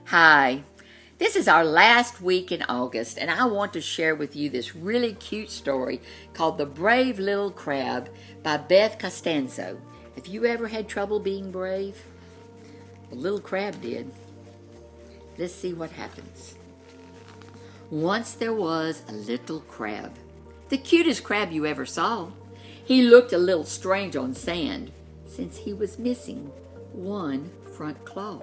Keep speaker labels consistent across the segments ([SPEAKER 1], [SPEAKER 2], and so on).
[SPEAKER 1] Hi, this is our last week in August, and I want to share with you this really cute story called The Brave Little Crab by Beth Constanzo. Have you ever had trouble being brave? The little crab did. Let's see what happens. Once there was a little crab, the cutest crab you ever saw. He looked a little strange on sand, since he was missing one front claw.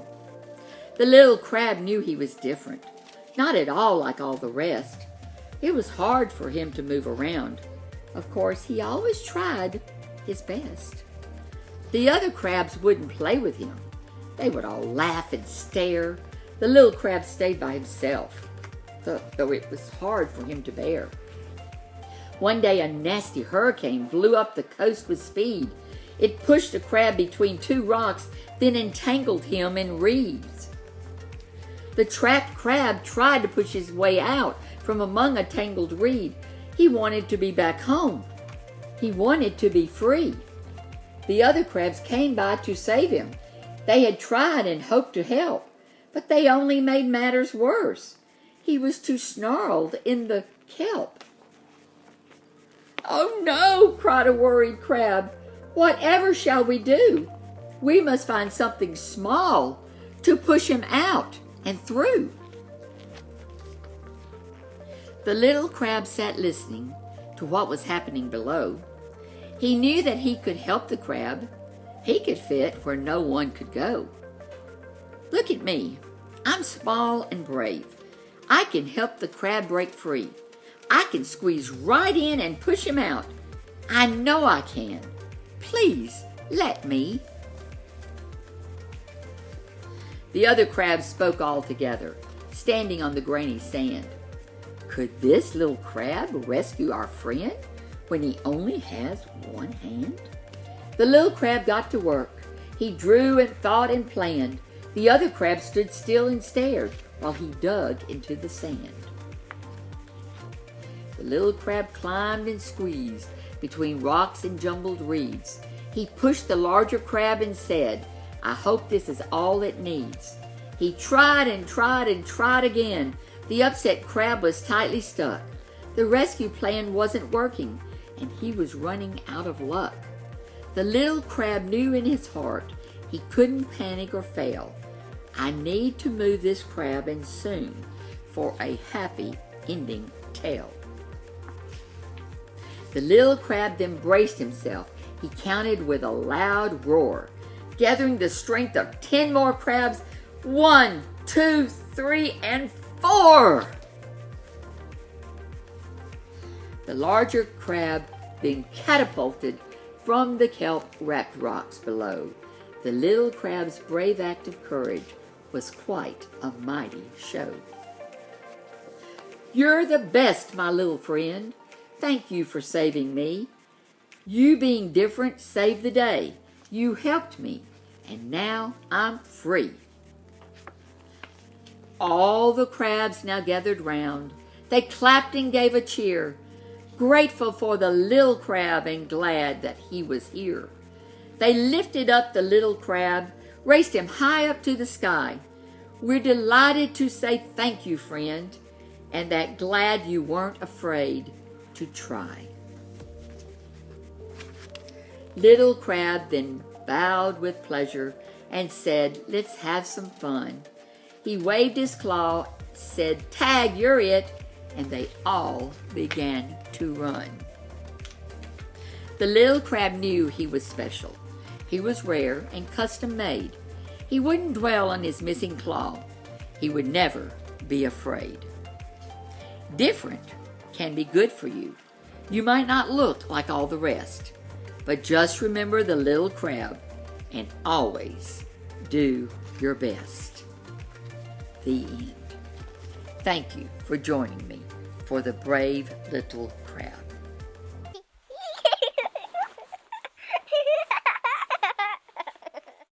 [SPEAKER 1] The little crab knew he was different, not at all like all the rest. It was hard for him to move around. Of course, he always tried his best. The other crabs wouldn't play with him. They would all laugh and stare. The little crab stayed by himself, though it was hard for him to bear. One day a nasty hurricane blew up the coast with speed. It pushed the crab between two rocks, then entangled him in reeds. The trapped crab tried to push his way out from among a tangled reed. He wanted to be back home. He wanted to be free. The other crabs came by to save him. They had tried and hoped to help, but they only made matters worse. He was too snarled in the kelp. "Oh no," cried a worried crab. "Whatever shall we do? We must find something small to push him out and through." The little crab sat listening to what was happening below. He knew that he could help the crab. He could fit where no one could go. "Look at me. I'm small and brave. I can help the crab break free. I can squeeze right in and push him out. I know I can. Please let me." The other crabs spoke all together, standing on the grainy sand. Could this little crab rescue our friend when he only has one hand? The little crab got to work. He drew and thought and planned. The other crab stood still and stared while he dug into the sand. The little crab climbed and squeezed between rocks and jumbled reeds. He pushed the larger crab and said, "I hope this is all it needs." He tried and tried and tried again. The upset crab was tightly stuck. The rescue plan wasn't working, and he was running out of luck. The little crab knew in his heart he couldn't panic or fail. "I need to move this crab, and soon, for a happy ending tale." The little crab then braced himself. He counted with a loud roar, gathering the strength of 10 more crabs. 1, 2, 3, and 4! The larger crab then catapulted from the kelp-wrapped rocks below. The little crab's brave act of courage was quite a mighty show. "You're the best, my little friend. Thank you for saving me. You being different saved the day. You helped me, and now I'm free." All the crabs now gathered round. They clapped and gave a cheer, grateful for the little crab and glad that he was here. They lifted up the little crab, raised him high up to the sky. "We're delighted to say thank you, friend, and that glad you weren't afraid to try." Little crab then bowed with pleasure and said, "Let's have some fun." He waved his claw, said, "Tag, you're it," and they all began to run. The little crab knew he was special. He was rare and custom made. He wouldn't dwell on his missing claw. He would never be afraid. Different can be good for you. You might not look like all the rest, but just remember the little crab and always do your best. The end. Thank you for joining me for The Brave Little